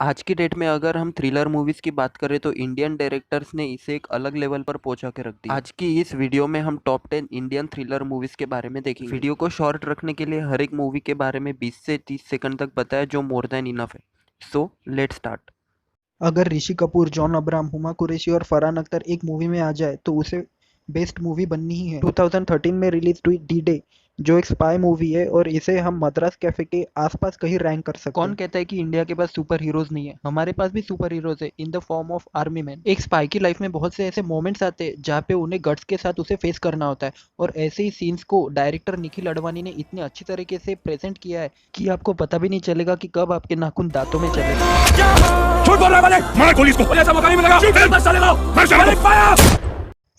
आज की डेट में अगर हम थ्रिलर मूवीज की बात करें तो इंडियन डायरेक्टर्स ने इसे एक अलग लेवल पर पहुंचा के रख दिया। आज की इस वीडियो में हम टॉप 10 इंडियन थ्रिलर मूवीज के बारे में देखेंगे। वीडियो को शॉर्ट रखने के लिए हर एक मूवी के बारे में 20 से 30 सेकंड तक बताया, जो मोर देन इनफ है। So let's start. अगर ऋषि कपूर, जॉन अब्राहम, हुमा कुरैशी और फरहान अख्तर एक मूवी में आ जाए तो उसे बेस्ट मूवी बननी ही है। 2013 में रिलीज हुई डी डे, जो एक स्पाई मूवी है और इसे हम मद्रास कैफे के आसपास कहीं रैंक कर सकते कौन हैं। कहता है कि इंडिया के पास सुपर हीरोज नहीं है? हमारे पास भी सुपर हीरोज है in the form of army man. एक स्पाई की लाइफ में बहुत से ऐसे मोमेंट्स आते हैं जहाँ पे उन्हें गट्स के साथ उसे फेस करना होता है, और ऐसे ही सीन्स को डायरेक्टर निखिल अडवाणी ने इतने अच्छी तरीके से प्रेजेंट किया है कि आपको पता भी नहीं चलेगा कि कब आपके नाखून दांतों में चले गए। झूठ बोल रहा है मालिक, मार गोली इसको, ऐसा मौका नहीं मिलेगा। बस चले जाओ, मालिक फायर।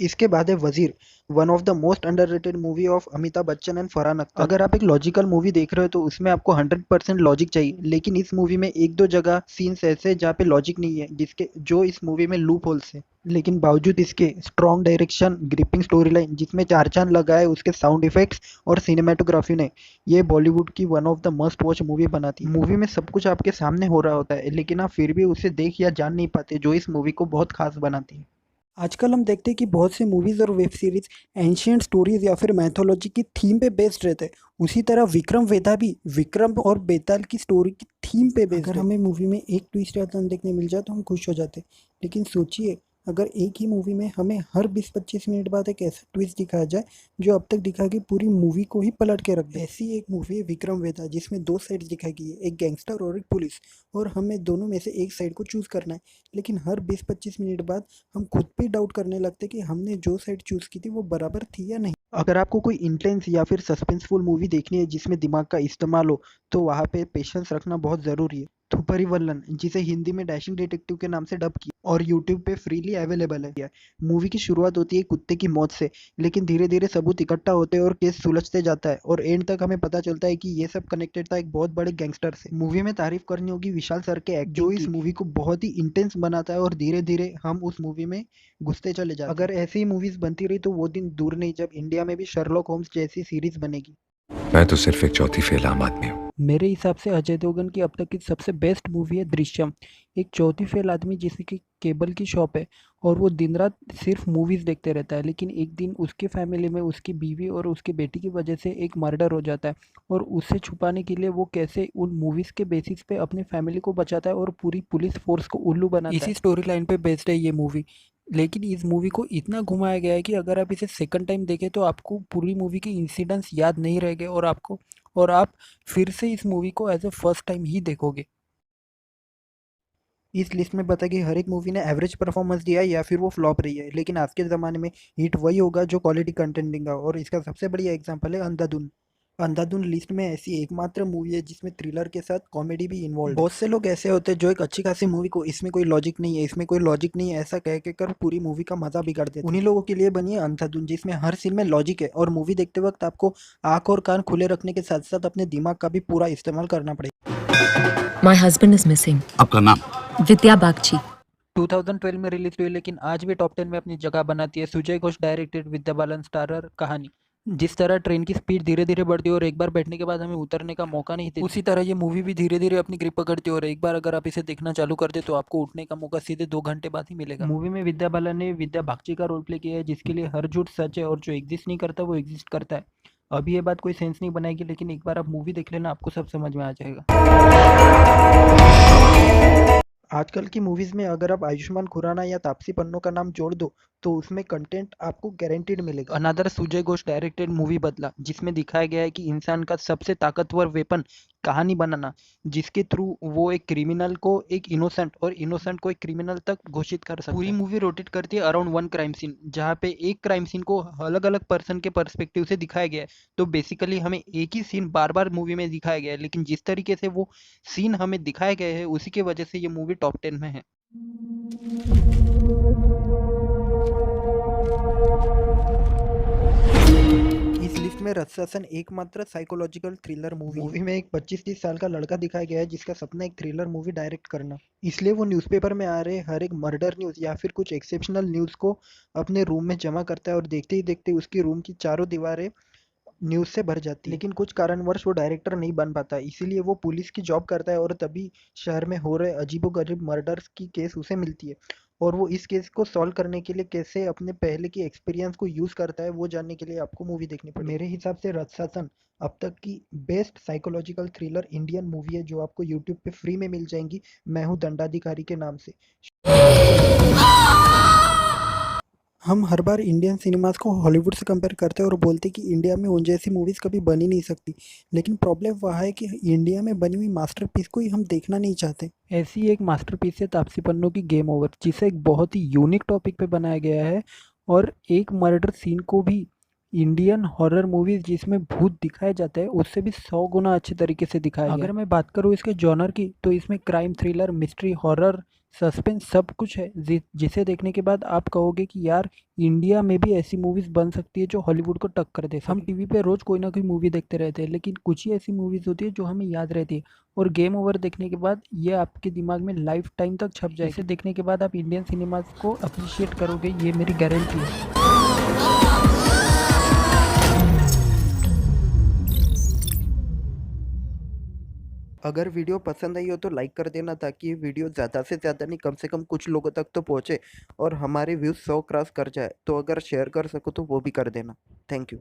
इसके बाद है वजीर, one of the most underrated movie of Amitabh Bachchan and Farhan Akhtar. अगर आप एक लॉजिकल मूवी देख रहे हो तो उसमें आपको 100% लॉजिक चाहिए, लेकिन इस मूवी में एक दो जगह सीन्स ऐसे हैं जहाँ पे लॉजिक नहीं है, जिसके जो इस मूवी में लूप होल्स है। लेकिन बावजूद इसके strong direction, gripping story line जिसमें चार चांद लगाए, उसके साउंड इफेक्ट्स और सिनेमेटोग्राफी ने ये बॉलीवुड की one of the must watch movie बनाती है। मूवी में सब कुछ आपके सामने हो रहा होता है, लेकिन आप फिर भी उसे देख या जान नहीं पाते, जो इस मूवी को बहुत खास बनाती है। आजकल हम देखते हैं कि बहुत सी मूवीज और वेब सीरीज एंशियंट स्टोरीज या फिर मैथोलॉजी की थीम पे बेस्ड रहते हैं। उसी तरह विक्रम वेदा भी विक्रम और बेताल की स्टोरी की थीम पे बेस्ड है। अगर हमें मूवी में एक ट्विस्ट या टर्न देखने मिल जाए तो हम खुश हो जाते हैं, लेकिन सोचिए अगर एक ही मूवी में हमें हर 20-25 मिनट बाद एक ऐसा ट्विस्ट दिखाया जाए जो अब तक दिखा के पूरी मूवी को ही पलट के रख दे। ऐसी एक मूवी है विक्रम वेदा, जिसमें दो साइड्स दिखाई गई है, एक गैंगस्टर और एक पुलिस, और हमें दोनों में से एक साइड को चूज करना है। लेकिन हर 20-25 मिनट बाद हम खुद पे डाउट करने लगते कि हमने जो साइड चूज की थी वो बराबर थी या नहीं। अगर आपको कोई इंटेंस या फिर सस्पेंसफुल मूवी देखनी है जिसमें दिमाग का इस्तेमाल हो, तो वहाँ पे पेशेंस रखना बहुत ज़रूरी है। थुपरीवल्लन, जिसे हिंदी में डैशिंग डिटेक्टिव के नाम से डब किया और यूट्यूब पे फ्रीली अवेलेबल है। मूवी की शुरुआत होती है कुत्ते की मौत से, लेकिन धीरे धीरे सबूत इकट्ठा होते हैं और केस सुलझते जाता है, और एंड तक हमें पता चलता है कि ये सब कनेक्टेड था एक बहुत बड़े गैंगस्टर से। मूवी में तारीफ करनी होगी विशाल सर के एक्टिंग, जो इस मूवी को बहुत ही इंटेंस बनाता है और धीरे धीरे हम उस मूवी में घुसते चले जाते हैं। अगर ऐसी ही मूवीज बनती रही तो वो दिन दूर नहीं जब इंडिया में भी शर्लॉक होम्स जैसी सीरीज बनेगी। मैं तो सिर्फ एक चौथी फेल आम आदमी हूँ। मेरे हिसाब से अजय देवगन की अब तक की सबसे बेस्ट मूवी है दृश्यम। एक चौथी फेल आदमी जिसकी केबल की शॉप है और वो दिन रात सिर्फ मूवीज देखते रहता है, लेकिन एक दिन उसके फैमिली में उसकी बीवी और उसकी बेटी की वजह से एक मर्डर हो जाता है, और उससे छुपाने के लिए वो कैसे उन मूवीज के बेसिस पे अपने फैमिली को बचाता है और पूरी पुलिस फोर्स को उल्लू बनाता है। इसी स्टोरी लाइन पे बेस्ड है ये मूवी, लेकिन इस मूवी को इतना घुमाया गया है कि अगर आप इसे सेकंड टाइम देखें तो आपको पूरी मूवी के इंसिडेंट्स याद नहीं रहेंगे, और आप फिर से इस मूवी को एज अ फर्स्ट टाइम ही देखोगे। इस लिस्ट में बता कि हर एक मूवी ने एवरेज परफॉर्मेंस दिया है या फिर वो फ्लॉप रही है, लेकिन आज के ज़माने में हिट वही होगा जो क्वालिटी कंटेंट देगा, और इसका सबसे बढ़िया एग्जांपल है अंधाधुन। अंधाधुन लिस्ट में ऐसी एकमात्र मूवी है जिसमें थ्रिलर के साथ कॉमेडी भी इन्वॉल्व है। बहुत से लोग ऐसे होते हैं जो एक अच्छी खासी मूवी को इसमें कोई लॉजिक नहीं है, इसमें कोई लॉजिक नहीं है ऐसा कह के कर पूरी मूवी का मजा बिगाड़ देते हैं। उन्हीं लोगों के लिए बनी है अंधाधुन, जिसमें हर सीन में लॉजिक है और मूवी देखते वक्त आपको आंख और कान खुले रखने के साथ साथ अपने दिमाग का भी पूरा इस्तेमाल करना पड़ेगा। My husband is missing. आपका नाम? Vidya Bagchi. 2012 में रिलीज हुई, लेकिन आज भी टॉप 10 में अपनी जगह बनाती है। सुजय घोष डायरेक्टेड, विद्या बालन स्टारर कहानी। जिस तरह ट्रेन की स्पीड धीरे धीरे बढ़ती है और एक बार बैठने के बाद हमें उतरने का मौका नहीं देती, उसी तरह ये मूवी भी धीरे धीरे अपनी ग्रिप पकड़ती है, और एक बार अगर आप इसे देखना चालू कर दे तो आपको उठने का मौका सीधे 2 घंटे बाद ही मिलेगा। मूवी में विद्या बालन ने विद्या बागची का रोल प्ले किया है, जिसके लिए हर झूठ सच है और जो एग्जिस्ट नहीं करता वो एग्जिस्ट करता है। अभी ये बात कोई सेंस नहीं बनाएगी, लेकिन एक बार आप मूवी देख लेना, आपको सब समझ में आ जाएगा। आजकल की मूवीज में अगर आप आयुष्मान खुराना या तापसी पन्नू का नाम जोड़ दो तो उसमें कंटेंट आपको गारंटीड मिलेगा। Another Sujay Ghosh directed movie बदला, जिसमें दिखाया गया है कि इंसान का सबसे ताकतवर वेपन कहानी बनाना, जिसके थ्रू वो एक क्रिमिनल को एक इनोसेंट और इनोसेंट को एक क्रिमिनल तक घोषित कर सकता है। पूरी मूवी रोटेट करती है अराउंड वन क्राइम सीन, जहाँ पे एक क्राइम सीन को अलग अलग पर्सन के पर्सपेक्टिव से दिखाया गया है। तो बेसिकली हमें एक ही सीन बार बार मूवी में दिखाया गया है, लेकिन जिस तरीके से वो सीन हमें दिखाए गए हैं उसी की वजह से ये मूवी टॉप 10 में है। इस लिस्ट में रत्सासन एकमात्र साइकोलॉजिकल थ्रिलर मूवी में एक 25-30 साल का लड़का दिखाया गया है जिसका सपना एक थ्रिलर मूवी डायरेक्ट करना। इसलिए वो न्यूज़पेपर में आ रहे हर एक मर्डर न्यूज़ या फिर कुछ एक्सेप्शनल न्यूज़ को अपने रूम में जमा करता है, और देखते ही देखते उसकी रूम की चारों दीवारें न्यूज़ से भर जाती है, लेकिन कुछ कारणवश वो डायरेक्टर नहीं बन पाता, इसीलिए वो पुलिस की जॉब करता है और तभी शहर में हो रहे अजीबोगरीब मर्डर्स की केस उसे मिलती है और वो इस केस को सॉल्व करने के लिए कैसे अपने पहले की एक्सपीरियंस को यूज़ करता है वो जानने के लिए आपको मूवी देखनी पड़ेगी। मेरे हिसाब से रथ शासन अब तक की best psychological thriller Indian movie है जो आपको यूट्यूब पे फ्री में मिल जाएंगी, मैं हूँ दंडाधिकारी के नाम से। हम हर बार इंडियन सिनेमास को हॉलीवुड से कंपेयर करते हैं और बोलते हैं कि इंडिया में उन जैसी मूवीज़ कभी बन ही नहीं सकती, लेकिन प्रॉब्लम वह है कि इंडिया में बनी हुई मास्टरपीस को ही हम देखना नहीं चाहते। ऐसी एक मास्टरपीस है तापसी पन्नू की गेम ओवर, जिसे एक बहुत ही यूनिक टॉपिक पे बनाया गया है और एक मर्डर सीन को भी इंडियन हॉरर मूवीज जिसमें भूत दिखाए जाते हैं उससे भी 100 गुना अच्छे तरीके से दिखाया गया है। अगर मैं बात करूँ इसके जॉनर की तो इसमें crime, thriller, mystery, horror, suspense सब कुछ है जिसे देखने के बाद आप कहोगे कि यार इंडिया में भी ऐसी मूवीज बन सकती है जो हॉलीवुड को टक्कर दे। हम टीवी पे रोज कोई ना कोई मूवी देखते रहते हैं, लेकिन कुछ ही ऐसी मूवीज होती है जो हमें याद रहती है और गेम ओवर देखने के बाद ये आपके दिमाग में लाइफ टाइम तक छप जाएगी। इसे देखने के बाद आप इंडियन सिनेमाज को अप्रिशिएट करोगे, ये मेरी गारंटी है। अगर वीडियो पसंद आई हो तो लाइक कर देना ताकि ये वीडियो ज़्यादा से ज़्यादा नहीं, कम से कम कुछ लोगों तक तो पहुँचे और हमारे व्यूज़ 100 क्रॉस कर जाए। तो अगर शेयर कर सको तो वो भी कर देना। Thank you.